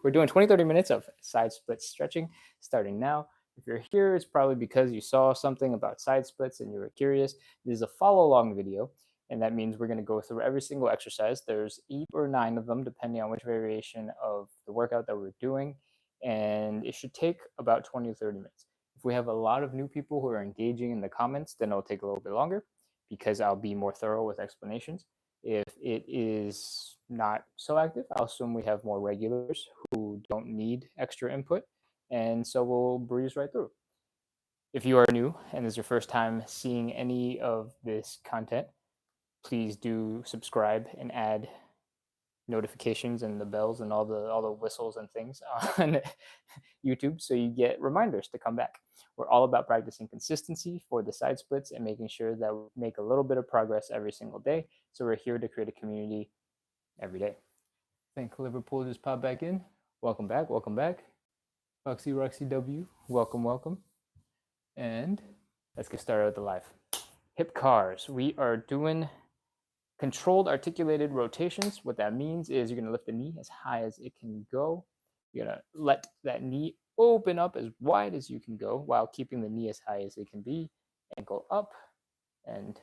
We're doing 20-30 minutes of side split stretching starting now. If you're here, it's probably because you saw something about side splits and you were curious. This is a follow-along video, and that means we're going to go through every single exercise. There's 8 or 9 of them, depending on which variation of the workout that we're doing, and it should take about 20 to 30 minutes. If we have a lot of new people who are engaging in the comments, then it'll take a little bit longer because I'll be more thorough with explanations. If it is not so active, I'll assume we have more regulars who don't need extra input, and so we'll breeze right through. If you are new and this is your first time seeing any of this content, please do subscribe and add notifications and the bells and all the whistles and things on YouTube so you get reminders to come back. We're all about practicing consistency for the side splits and making sure that we make a little bit of progress every single day. So we're here to create a community every day. I think Liverpool just popped back in. Welcome back, welcome back. Roxy W, welcome. And let's get started with the live. Hip cars. We are doing controlled articulated rotations. What that means is you're going to lift the knee as high as it can go. You're going to let that knee open up as wide as you can go while keeping the knee as high as it can be. Ankle up. And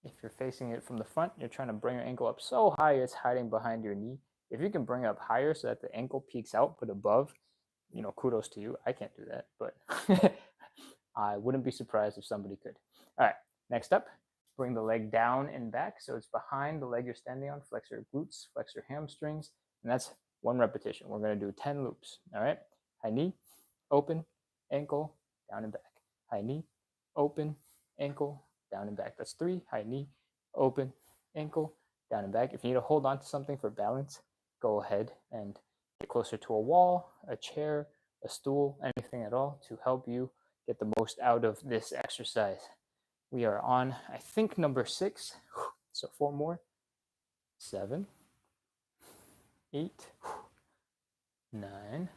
if you're facing it from the front, you're trying to bring your ankle up so high it's hiding behind your knee. If you can bring it up higher so that the ankle peeks out but above, kudos to you. I can't do that, but I wouldn't be surprised if somebody could. All right, next up. Bring the leg down and back so it's behind the leg you're standing on. Flex your glutes, flex your hamstrings, and that's 1 repetition. We're going to do 10 loops. All right, high knee, open, ankle, down and back. High knee, open, ankle, down and back. That's 3. High knee, open, ankle, down and back. If you need to hold on to something for balance, go ahead and get closer to a wall, a chair, a stool, anything at all to help you get the most out of this exercise. We are on, I think, number 6. So 4 more. 7, 8, 9,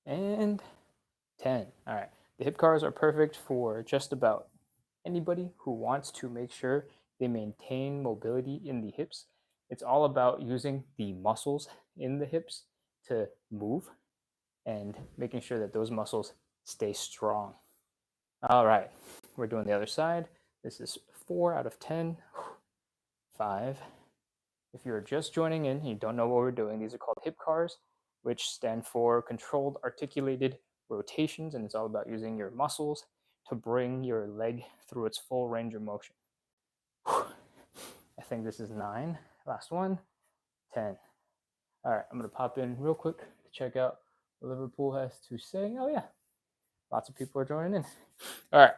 and 10. All right. The hip cars are perfect for just about anybody who wants to make sure they maintain mobility in the hips. It's all about using the muscles in the hips to move and making sure that those muscles stay strong. All right. We're doing the other side. This is 4 out of 10, 5. If you're just joining in and you don't know what we're doing, these are called hip cars, which stand for controlled articulated rotations, and it's all about using your muscles to bring your leg through its full range of motion. I think this is 9. Last one, 10. All right, I'm going to pop in real quick to check out what Liverpool has to say. Oh, yeah, lots of people are joining in. All right.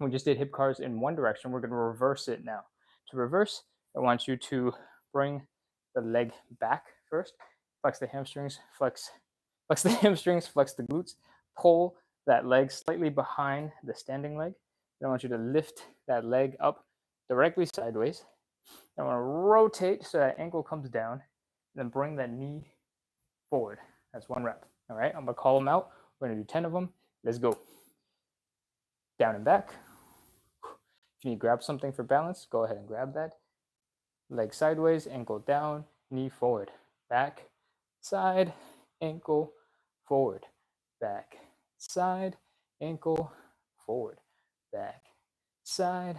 We just did hip cars in one direction. We're going to reverse it now. To reverse, I want you to bring the leg back first. Flex the hamstrings, flex the hamstrings, flex the glutes. Pull that leg slightly behind the standing leg. Then I want you to lift that leg up directly sideways. I want to rotate so that ankle comes down, and then bring that knee forward. That's 1 rep. All right, I'm going to call them out. We're going to do 10 of them. Let's go. Down and back. If you need to grab something for balance, go ahead and grab that. Leg sideways, ankle down, knee forward. Back, side, ankle, forward. Back, side, ankle, forward. Back, side,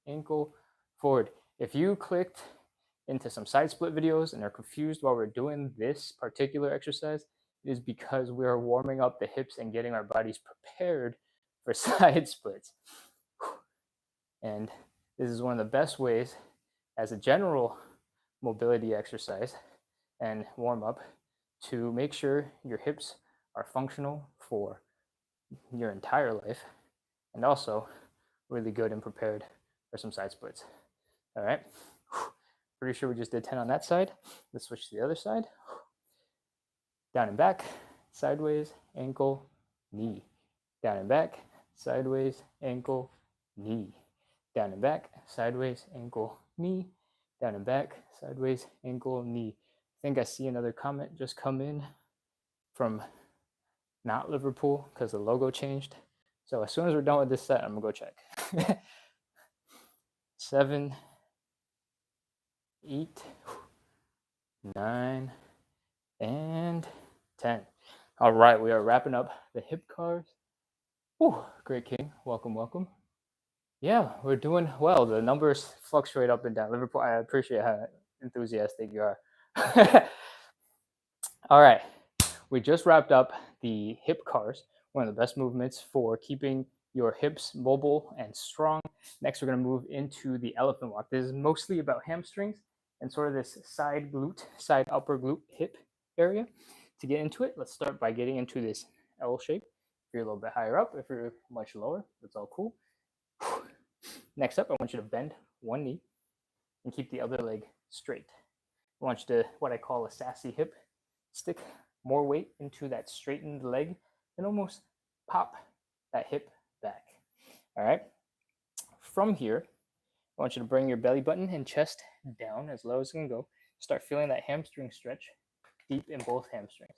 ankle, forward. If you clicked into some side split videos and are confused while we're doing this particular exercise, it is because we are warming up the hips and getting our bodies prepared for side splits. And this is one of the best ways as a general mobility exercise and warm up to make sure your hips are functional for your entire life and also really good and prepared for some side splits. All right. Pretty sure we just did 10 on that side. Let's switch to the other side. Down and back, sideways, ankle, knee. Down and back, sideways, ankle, knee. Down and back, sideways, ankle, knee. Down and back, sideways, ankle, knee. I think I see another comment just come in from not Liverpool because the logo changed. So as soon as we're done with this set, I'm going to go check. 7, 8, 9, and 10. All right, we are wrapping up the hip cars. Whew, great King. Welcome. Yeah, we're doing well. The numbers fluctuate up and down. Liverpool, I appreciate how enthusiastic you are. All right, we just wrapped up the hip cars, one of the best movements for keeping your hips mobile and strong. Next, we're going to move into the elephant walk. This is mostly about hamstrings and sort of this side upper glute hip area. To get into it, let's start by getting into this L shape. If you're a little bit higher up, if you're much lower, that's all cool. Next up, I want you to bend one knee and keep the other leg straight. I want you to, what I call a sassy hip, stick more weight into that straightened leg and almost pop that hip back. All right. From here, I want you to bring your belly button and chest down as low as you can go. Start feeling that hamstring stretch deep in both hamstrings.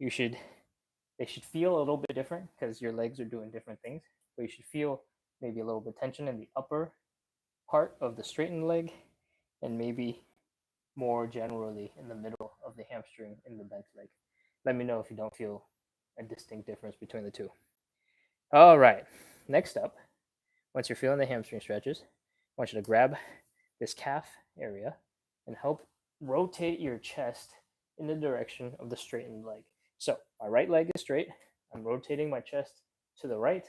They should feel a little bit different because your legs are doing different things, but you should feel maybe a little bit tension in the upper part of the straightened leg and maybe more generally in the middle of the hamstring in the bent leg. Let me know if you don't feel a distinct difference between the two. All right, next up, once you're feeling the hamstring stretches, I want you to grab this calf area and help rotate your chest in the direction of the straightened leg. So my right leg is straight. I'm rotating my chest to the right.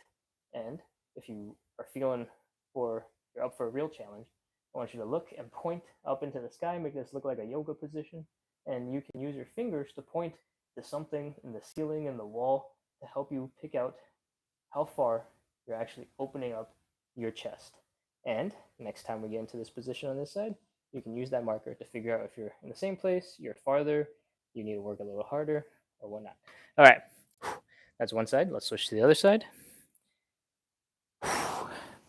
And if you are feeling you're up for a real challenge, I want you to look and point up into the sky, make this look like a yoga position. And you can use your fingers to point to something in the ceiling and the wall to help you pick out how far you're actually opening up your chest. And next time we get into this position on this side, you can use that marker to figure out if you're in the same place, you're farther, you need to work a little harder, or whatnot. All right, that's one side. Let's switch to the other side.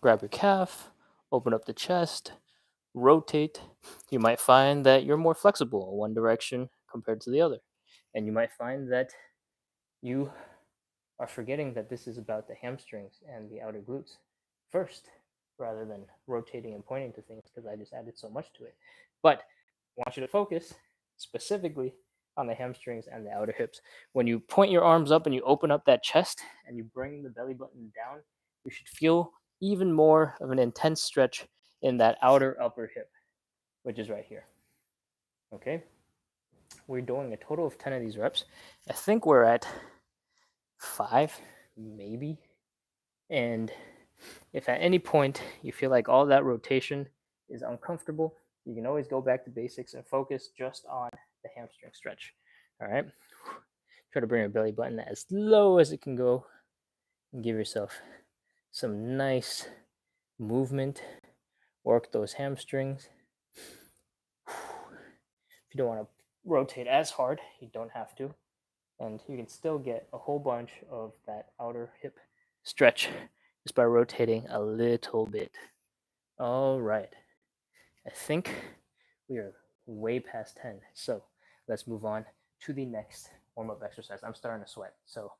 Grab your calf, open up the chest, rotate. You might find that you're more flexible in one direction compared to the other. And you might find that you are forgetting that this is about the hamstrings and the outer glutes first, rather than rotating and pointing to things because I just added so much to it. But I want you to focus specifically on the hamstrings and the outer hips. When you point your arms up and you open up that chest and you bring the belly button down, you should feel even more of an intense stretch in that outer upper hip, which is right here. Okay? We're doing a total of 10 of these reps. I think we're at 5, maybe. And if at any point you feel like all that rotation is uncomfortable, you can always go back to basics and focus just on the hamstring stretch. All right. Try to bring your belly button as low as it can go and give yourself some nice movement. Work those hamstrings. If you don't want to rotate as hard, you don't have to. And you can still get a whole bunch of that outer hip stretch just by rotating a little bit. All right. I think we are way past 10. So let's move on to the next warm-up exercise. I'm starting to sweat, so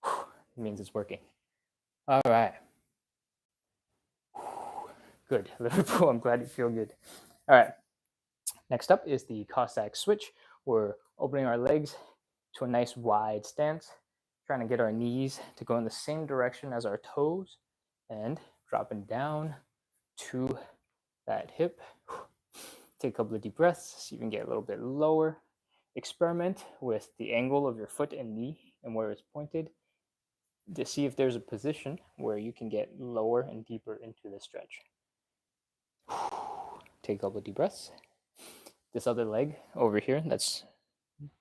it means it's working. All right. Good. Liverpool, I'm glad you feel good. All right. Next up is the Cossack Switch. We're opening our legs to a nice wide stance, trying to get our knees to go in the same direction as our toes and dropping down to that hip. Take a couple of deep breaths so you can get a little bit lower. Experiment with the angle of your foot and knee and where it's pointed to see if there's a position where you can get lower and deeper into the stretch. Take a couple of deep breaths. This other leg over here that's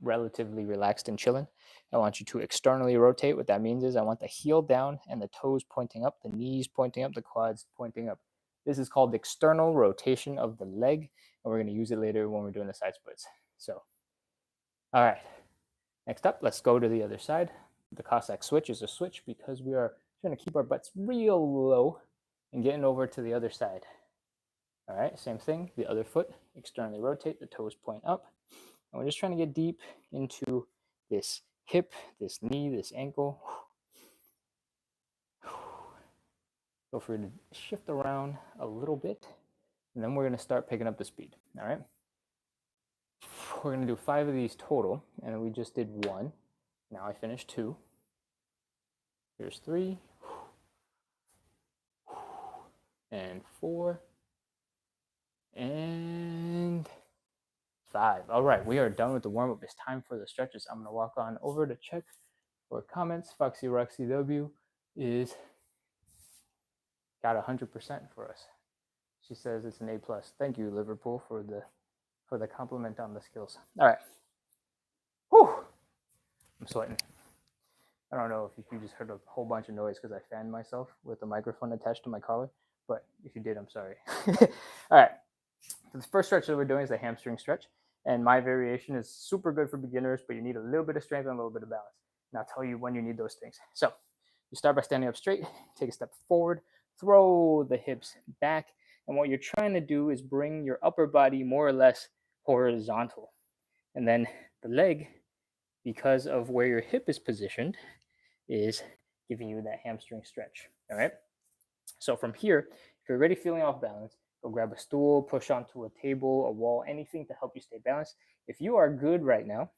relatively relaxed and chilling, I want you to externally rotate. What that means is I want the heel down and the toes pointing up, the knees pointing up, the quads pointing up. This is called external rotation of the leg, and we're going to use it later when we're doing the side splits. So, all right. Next up, let's go to the other side. The Cossack switch is a switch because we are trying to keep our butts real low and getting over to the other side. All right, same thing. The other foot, externally rotate, the toes point up. And we're just trying to get deep into this hip, this knee, this ankle. Feel free to shift around a little bit. And then we're going to start picking up the speed. All right. We're going to do 5 of these total. And we just did 1. Now I finished 2. Here's 3. And 4. And 5. All right, we are done with the warm-up. It's time for the stretches. I'm going to walk on over to check for comments. Foxy Roxy W is got 100% for us. She says it's an A+. Thank you, Liverpool, for the compliment on the skills. All right. Whew. I'm sweating. I don't know if you just heard a whole bunch of noise because I fanned myself with the microphone attached to my collar, but if you did, I'm sorry. All right. So the first stretch that we're doing is a hamstring stretch, and my variation is super good for beginners, but you need a little bit of strength and a little bit of balance. And I'll tell you when you need those things. So you start by standing up straight, take a step forward, throw the hips back, and what you're trying to do is bring your upper body more or less horizontal. And then the leg, because of where your hip is positioned, is giving you that hamstring stretch. All right. So from here, if you're already feeling off balance, go grab a stool, push onto a table, a wall, anything to help you stay balanced. If you are good right now,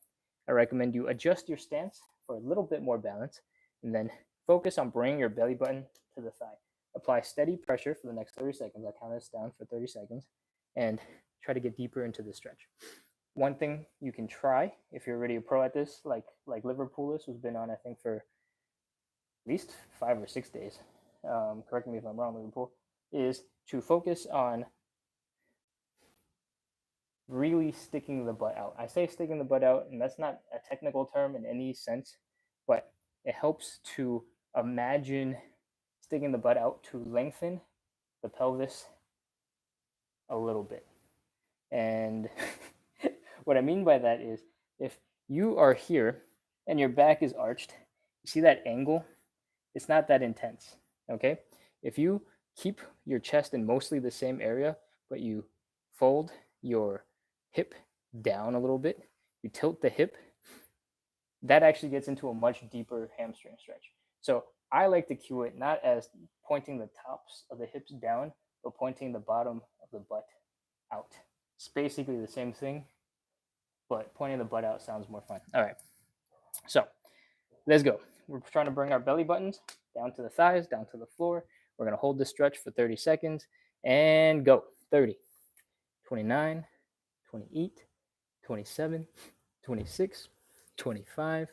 I recommend you adjust your stance for a little bit more balance, and then focus on bringing your belly button to the thigh. Apply steady pressure for the next 30 seconds. I'll count this down for 30 seconds, and try to get deeper into the stretch. One thing you can try, if you're already a pro at this, like Liverpoolis, who's been on, I think, for at least 5 or 6 days, correct me if I'm wrong, Liverpool, is to focus on really sticking the butt out. I say sticking the butt out, and that's not a technical term in any sense, but it helps to imagine sticking the butt out to lengthen the pelvis a little bit. And what I mean by that is, if you are here and your back is arched, you see that angle? It's not that intense, okay? If you keep your chest in mostly the same area, but you fold your hip down a little bit, you tilt the hip, that actually gets into a much deeper hamstring stretch. So I like to cue it not as pointing the tops of the hips down, but pointing the bottom of the butt out. It's basically the same thing, but pointing the butt out sounds more fun. All right, so let's go. We're trying to bring our belly buttons down to the thighs, down to the floor. We're going to hold this stretch for 30 seconds and go. 30, 29, 28, 27, 26, 25,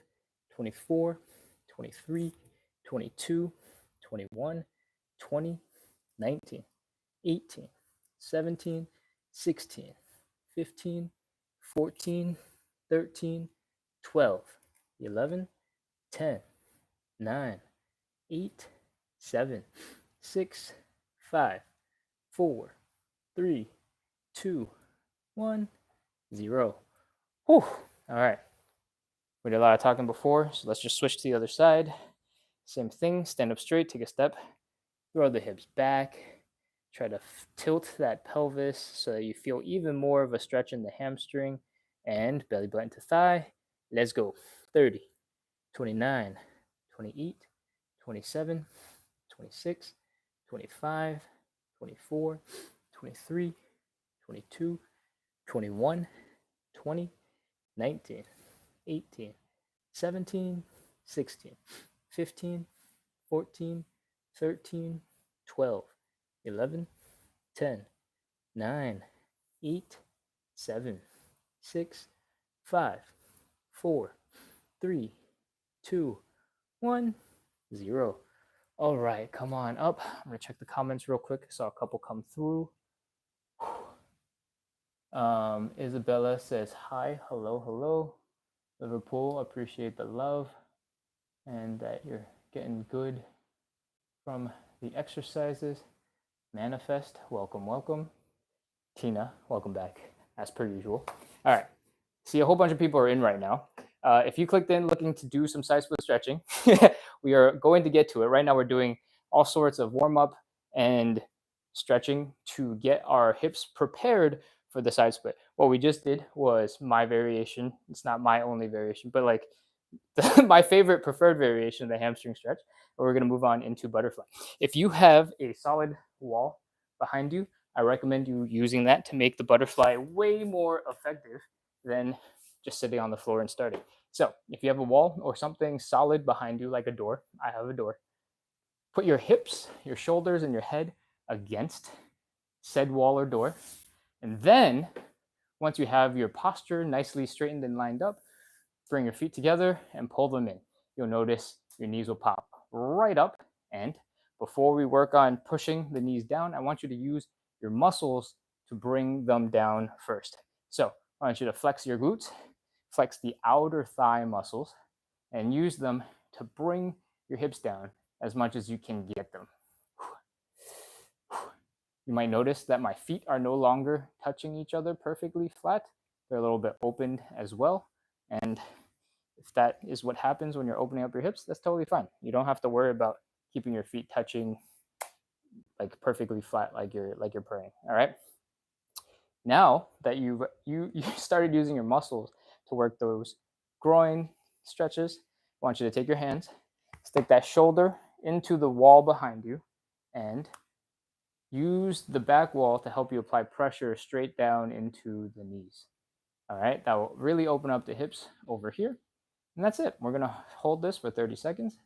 24, 23, 22, 21, 20, 19, 18, 17, 16, 15, 14, 13, 12, 11, 10, 9, 8, 7, 6, 5, 4, 3, 2, 1, 0. Whew. All right. We did a lot of talking before, so let's just switch to the other side. Same thing, stand up straight, take a step, throw the hips back, try to tilt that pelvis so that you feel even more of a stretch in the hamstring, and belly button to thigh. Let's go. 30, 29, 28, 27, 26, 25, 24, 23, 22, 21, 20, 19, 18, 17, 16, 15, 14, 13, 12, 11, 10, 9, 8, 7, 6, 5, 4, 3, 2, 1, 0. All right, come on up. I'm going to check the comments real quick. I saw a couple come through. Isabella says, hi, hello, hello. Liverpool, appreciate the love and that you're getting good from the exercises. Manifest, welcome, welcome. Tina, welcome back, as per usual. All right, see, a whole bunch of people are in right now. If you clicked in looking to do some side split stretching, we are going to get to it. Right now we're doing all sorts of warm-up and stretching to get our hips prepared for the side split. What we just did was my variation. It's not my only variation, but like my favorite preferred variation of the hamstring stretch. And we're going to move on into butterfly. If you have a solid wall behind you, I recommend you using that to make the butterfly way more effective than just sitting on the floor and starting. So if you have a wall or something solid behind you, like a door, I have a door, put your hips, your shoulders, and your head against said wall or door. And then once you have your posture nicely straightened and lined up, bring your feet together and pull them in. You'll notice your knees will pop right up. And before we work on pushing the knees down, I want you to use your muscles to bring them down first. So I want you to flex your glutes, flex the outer thigh muscles, and use them to bring your hips down as much as you can get them. You might notice that my feet are no longer touching each other perfectly flat. They're a little bit opened as well. And if that is what happens when you're opening up your hips, that's totally fine. You don't have to worry about keeping your feet touching like perfectly flat like you're praying. All right. Now that you started using your muscles to work those groin stretches, I want you to take your hands, stick that shoulder into the wall behind you, and use the back wall to help you apply pressure straight down into the knees. All right, that will really open up the hips over here. And that's it. We're gonna hold this for 30 seconds.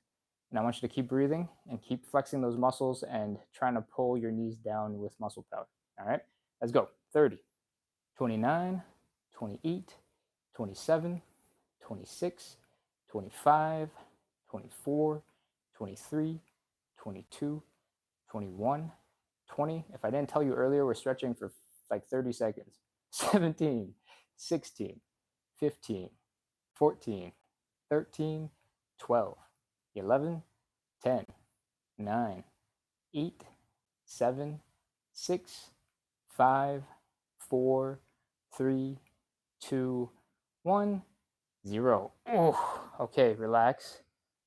And I want you to keep breathing and keep flexing those muscles and trying to pull your knees down with muscle power. All right, let's go. 30, 29, 28, 27, 26, 25, 24, 23, 22, 21, 20. If I didn't tell you earlier, we're stretching for like 30 seconds. 17, 16, 15, 14, 13, 12, 11, 10, 9, 8, 7, 6, 5, 4, 3, 2, 1, 0. Okay, relax.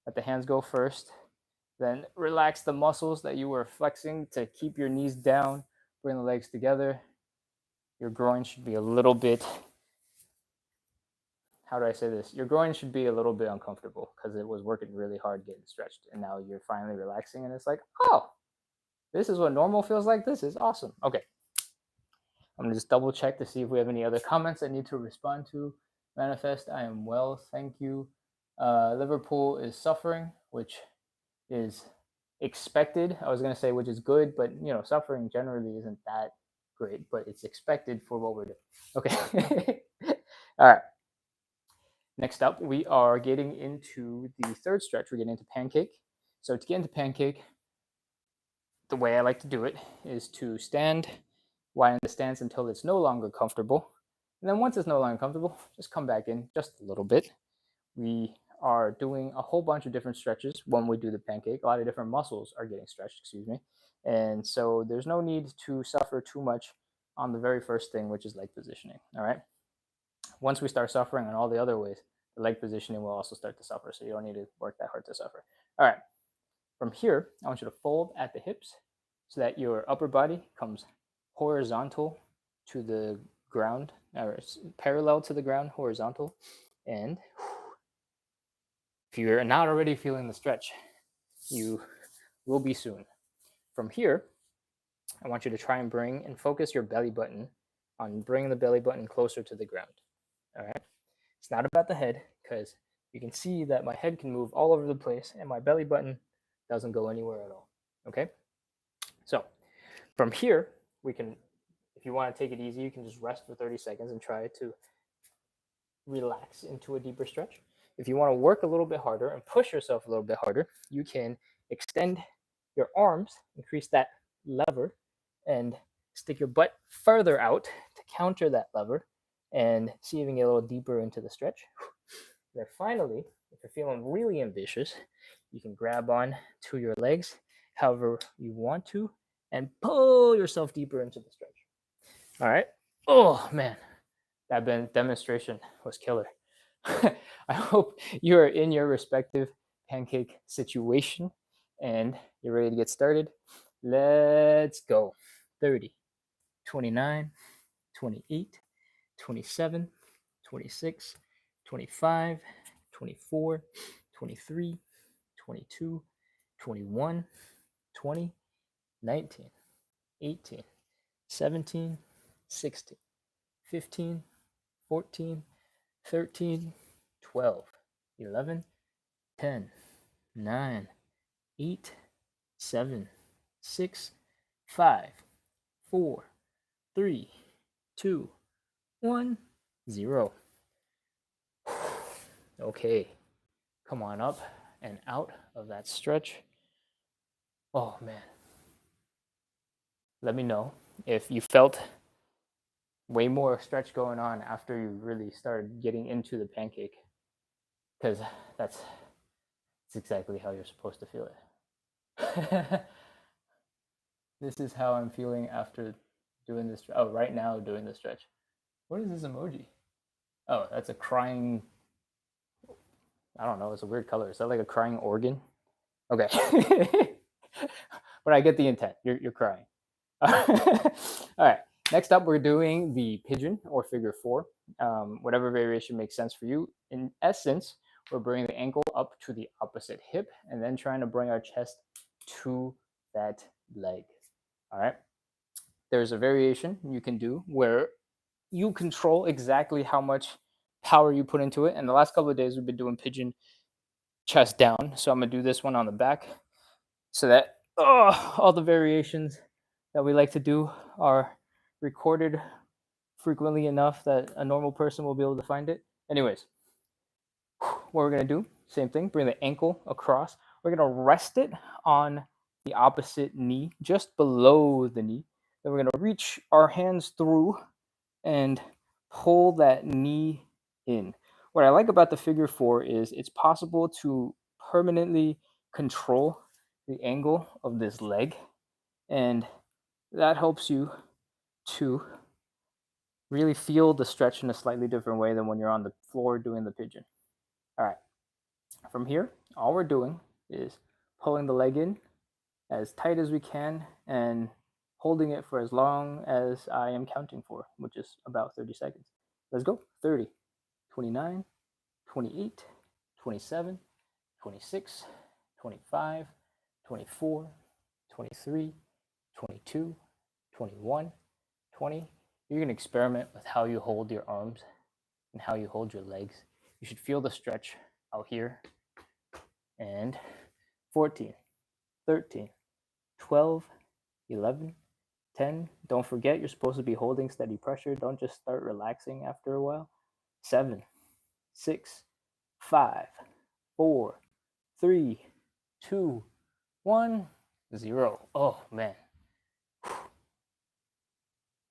Let the hands go first. Then relax the muscles that you were flexing to keep your knees down. Bring the legs together. Your groin should be a little bit, how do I say this? Your groin should be a little bit uncomfortable because it was working really hard getting stretched. And now you're finally relaxing and it's like, oh, this is what normal feels like. This is awesome. Okay. I'm gonna just double check to see if we have any other comments I need to respond to. Manifest, I am well, thank you. Liverpool is suffering, which is expected. I was gonna say which is good, but suffering generally isn't that great, but it's expected for what we're doing. Okay. All right. Next up, we are getting into the third stretch. We're getting into Pancake. So to get into Pancake, the way I like to do it is to stand, widen the stance until it's no longer comfortable. And then once it's no longer comfortable, just come back in just a little bit. We are doing a whole bunch of different stretches when we do the Pancake. A lot of different muscles are getting stretched, excuse me. And so there's no need to suffer too much on the very first thing, which is leg positioning, all right? Once we start suffering on all the other ways, the leg positioning will also start to suffer, so you don't need to work that hard to suffer. All right, from here, I want you to fold at the hips so that your upper body comes horizontal to the ground, or parallel to the ground, horizontal. And if you're not already feeling the stretch, you will be soon. From here, I want you to try and bring and focus your belly button on bringing the belly button closer to the ground. All right. It's not about the head because you can see that my head can move all over the place and my belly button doesn't go anywhere at all. Okay. So from here, we can, if you want to take it easy, you can just rest for 30 seconds and try to relax into a deeper stretch. If you want to work a little bit harder and push yourself a little bit harder, you can extend your arms, increase that lever, and stick your butt further out to counter that lever and see if you can get a little deeper into the stretch. Then finally, if you're feeling really ambitious, you can grab on to your legs however you want to and pull yourself deeper into the stretch. All right. Oh, man. That demonstration was killer. I hope you are in your respective Pancake situation and you're ready to get started. Let's go. 30, 29, 28, 27, 26, 25, 24, 23, 22, 21, 20, 19, 18, 17, 16, 15, 14, 13, 12, 11, 10, 9, 8, 7, 6, 5, 4, 3, 2, 1, 0. Okay, come on up and out of that stretch. Oh man. Let me know if you felt way more stretch going on after you really started getting into the pancake, because that's exactly how you're supposed to feel it. This is how I'm feeling after doing this. Oh, right now doing the stretch. What is this emoji? Oh, that's a crying. I don't know. It's a weird color. Is that like a crying organ? Okay. But I get the intent. You're crying. All right. Next up, we're doing the pigeon or figure four. Whatever variation makes sense for you. In essence, we're bringing the ankle up to the opposite hip and then trying to bring our chest to that leg. All right. There's a variation you can do where you control exactly how much power you put into it. And the last couple of days, we've been doing pigeon chest down. So I'm going to do this one on the back so that all the variations that we like to do are recorded frequently enough that a normal person will be able to find it. Anyways, what we're going to do, same thing, bring the ankle across. We're going to rest it on the opposite knee, just below the knee. Then we're going to reach our hands through and pull that knee in. What I like about the figure four is it's possible to permanently control the angle of this leg, and that helps you to really feel the stretch in a slightly different way than when you're on the floor doing the pigeon. All right, from here, all we're doing is pulling the leg in as tight as we can and holding it for as long as I am counting for, which is about 30 seconds. Let's go. 30, 29, 28, 27, 26, 25, 24, 23, 22, 21, 20. You're going to experiment with how you hold your arms and how you hold your legs. You should feel the stretch out here. And 14, 13, 12, 11, 10. Don't forget, you're supposed to be holding steady pressure. Don't just start relaxing after a while. 7, 6, 5, 4, 3, 2, 1, 0. Oh, man.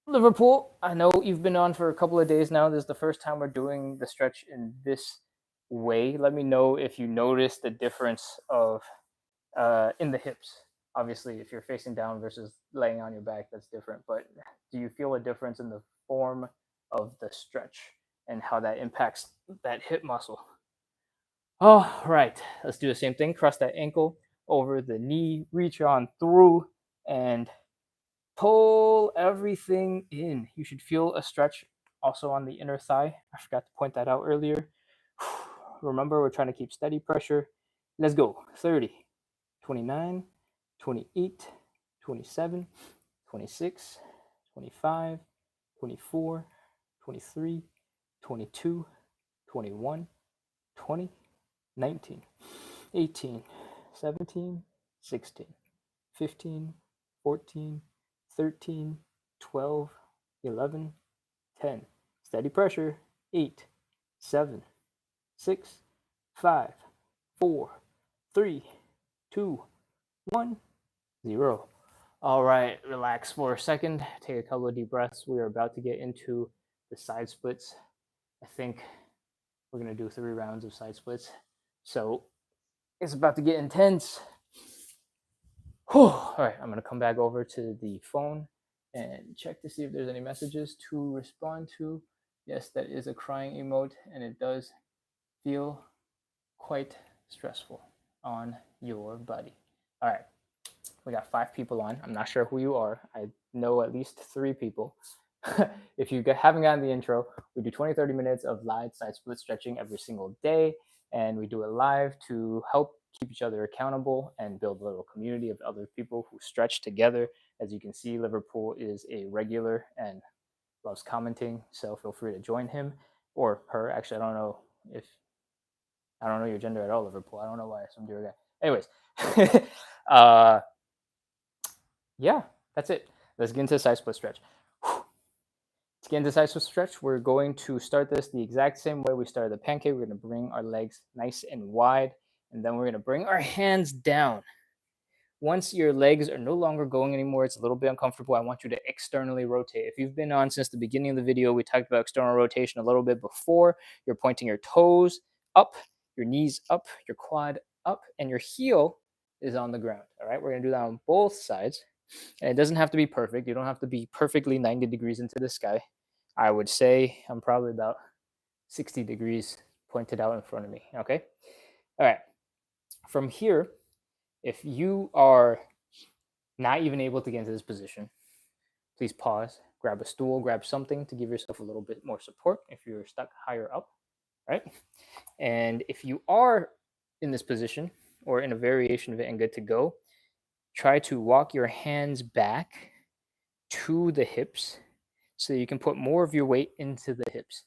Liverpool, I know you've been on for a couple of days now. This is the first time we're doing the stretch in this way. Let me know if you notice the difference of in the hips. Obviously, if you're facing down versus laying on your back, that's different. But do you feel a difference in the form of the stretch and how that impacts that hip muscle? All right, let's do the same thing. Cross that ankle over the knee, reach on through, and pull everything in. You should feel a stretch also on the inner thigh. I forgot to point that out earlier. Remember, we're trying to keep steady pressure. Let's go. 30, 29, 28, 27, 26, 25, 24, 23, 22, 21, 20, 19, 18, 17, 16, 15, 14, 13, 12, 11, 10. Steady pressure. 8, 7, 6, 5, 4, 3, 2, 1, 0. All right, relax for a second. Take a couple of deep breaths. We are about to get into the side splits. I think we're going to do 3 rounds of side splits. So it's about to get intense. Whew. All right, I'm going to come back over to the phone and check to see if there's any messages to respond to. Yes, that is a crying emote, and it does feel quite stressful on your body. All right, we got 5 people on. I'm not sure who you are. I know at least 3 people. If you haven't gotten the intro, we do 20-30 minutes of live side split stretching every single day, and we do it live to help keep each other accountable and build a little community of other people who stretch together. As you can see, Liverpool is a regular and loves commenting, so feel free to join him. or her. Actually, I don't know your gender at all, Liverpool. I don't know why I assumed you were a guy. Anyways, yeah, that's it. Let's get into the side split stretch. To get into side split stretch, we're going to start this the exact same way we started the pancake. We're going to bring our legs nice and wide, and then we're going to bring our hands down. Once your legs are no longer going anymore, it's a little bit uncomfortable, I want you to externally rotate. If you've been on since the beginning of the video, we talked about external rotation a little bit before. You're pointing your toes up, your knees up, your quad up, and your heel is on the ground. All right, we're going to do that on both sides. And it doesn't have to be perfect. You don't have to be perfectly 90 degrees into the sky. I would say I'm probably about 60 degrees pointed out in front of me. Okay. All right. From here, if you are not even able to get into this position, please pause, grab a stool, grab something to give yourself a little bit more support if you're stuck higher up, right? And if you are in this position or in a variation of it and good to go, try to walk your hands back to the hips so you can put more of your weight into the hips.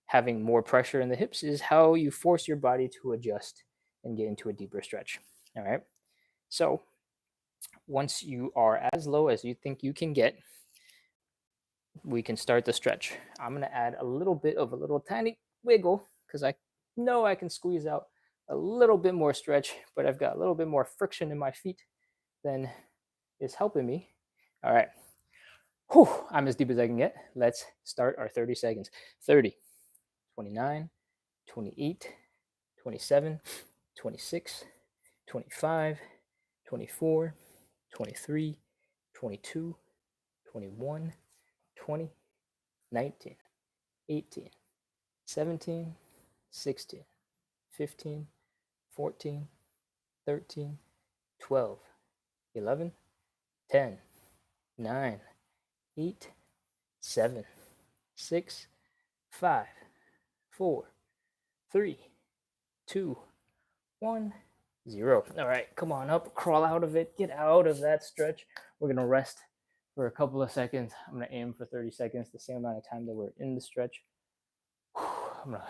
Having more pressure in the hips is how you force your body to adjust and get into a deeper stretch. All right. So once you are as low as you think you can get, we can start the stretch. I'm going to add a little bit of a little tiny wiggle because I know I can squeeze out a little bit more stretch, but I've got a little bit more friction in my feet than is helping me. All right. Whew, I'm as deep as I can get. Let's start our 30 seconds. 30, 29, 28, 27, 26, 25, 24, 23, 22, 21, 20, 19, 18, 17, 16, 15, 14, 13, 12, 11, 10, 9, 8, 7, 6, 5, 4, 3, 2, 1, 0. All right, come on up, crawl out of it, get out of that stretch. We're going to rest for a couple of seconds. I'm going to aim for 30 seconds, the same amount of time that we're in the stretch. I'm going to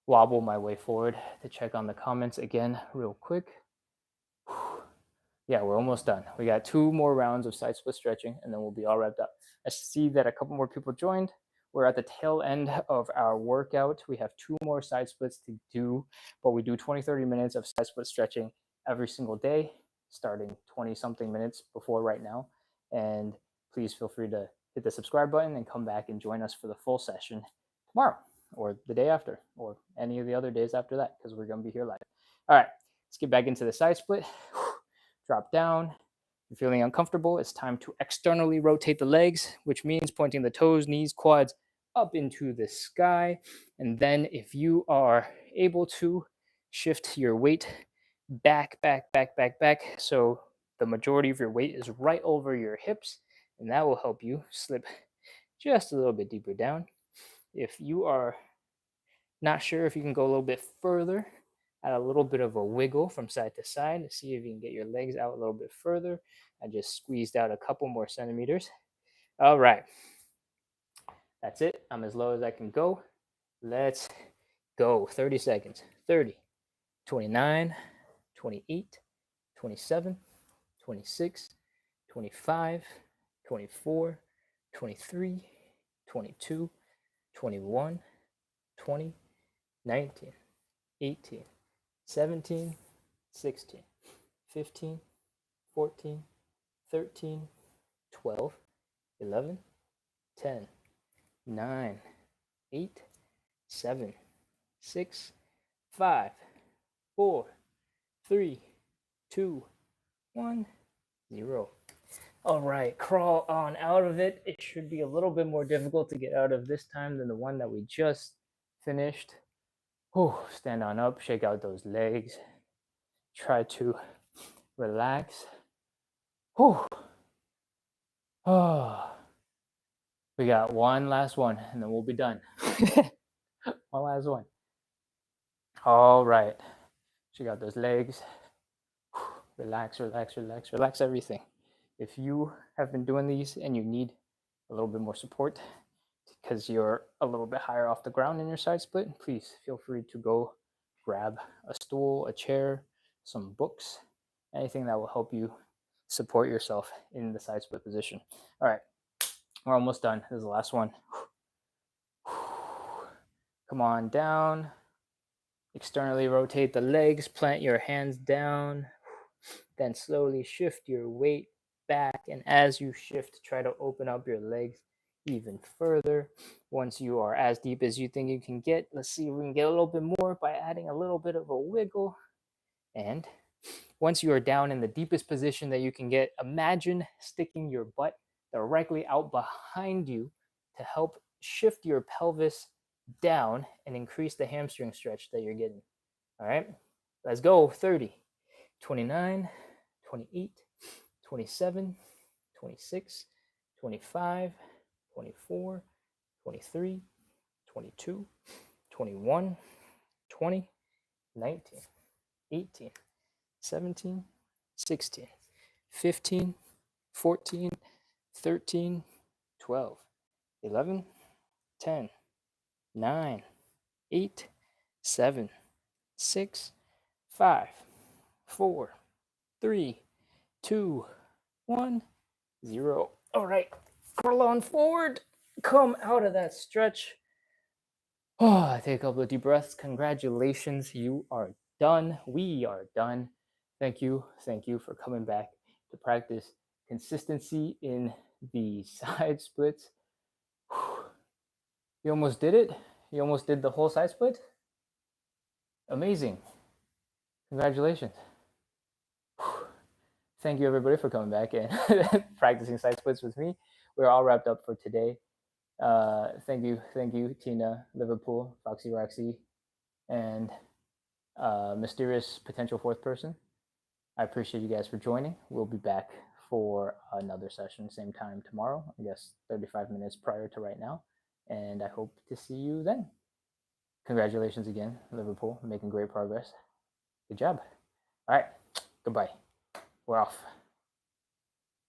wobble my way forward to check on the comments again real quick. Yeah, we're almost done. We got 2 more rounds of side split stretching, and then we'll be all wrapped up. I see that a couple more people joined. We're at the tail end of our workout. We have 2 more side splits to do, but we do 20-30 minutes of side split stretching every single day, starting 20-something minutes before right now. And please feel free to hit the subscribe button and come back and join us for the full session tomorrow or the day after or any of the other days after that, because we're going to be here live. All right, let's get back into the side split. Drop down. If you're feeling uncomfortable, it's time to externally rotate the legs, which means pointing the toes, knees, quads up into the sky. And then if you are able to, shift your weight back, so the majority of your weight is right over your hips, and that will help you slip just a little bit deeper down. If you are not sure if you can go a little bit further, add a little bit of a wiggle from side to side to see if you can get your legs out a little bit further. I just squeezed out a couple more centimeters. All right. That's it. I'm as low as I can go. Let's go. 30 seconds. 30, 29, 28, 27, 26, 25, 24, 23, 22, 21, 20, 19, 18, 17, 16, 15, 14, 13, 12, 11, 10, 9, 8, 7, 6, 5, 4, 3, 2, 1, 0. All right, crawl on out of it. It should be a little bit more difficult to get out of this time than the one that we just finished. Whew, stand on up, shake out those legs. Try to relax. Whew. Oh. We got one last one, and then we'll be done. One last one. All right. Shake out those legs. Relax, relax, relax, relax everything. If you have been doing these and you need a little bit more support, because you're a little bit higher off the ground in your side split, please feel free to go grab a stool, a chair, some books, anything that will help you support yourself in the side split position. All right, we're almost done. This is the last one. Come on down. Externally rotate the legs, plant your hands down, then slowly shift your weight back. And as you shift, try to open up your legs even further. Once you are as deep as you think you can get, let's see if we can get a little bit more by adding a little bit of a wiggle. And once you are down in the deepest position that you can get, imagine sticking your butt directly out behind you to help shift your pelvis down and increase the hamstring stretch that you're getting. All right, let's go. 30, 29, 28, 27, 26, 25, 24, 23, 22, 21, 20, 19, 18, 17, 16, 15, 14, 13, 12, 11, 10, 9, 8, 7, 6, 5, 4, 3, 2, 1, 0. All right, curl on forward. Come out of that stretch. Oh, take a couple of deep breaths. Congratulations, you are done. We are done. Thank you for coming back to practice consistency in the side splits. You almost did it. You almost did the whole side split. Amazing. Congratulations. Thank you everybody for coming back and practicing side splits with me. We're all wrapped up for today. Thank you, Tina, Liverpool, Foxy Roxy, and mysterious potential fourth person. I appreciate you guys for joining. We'll be back for another session, same time tomorrow, I guess 35 minutes prior to right now. And I hope to see you then. Congratulations again, Liverpool, making great progress. Good job. All right, goodbye. We're off.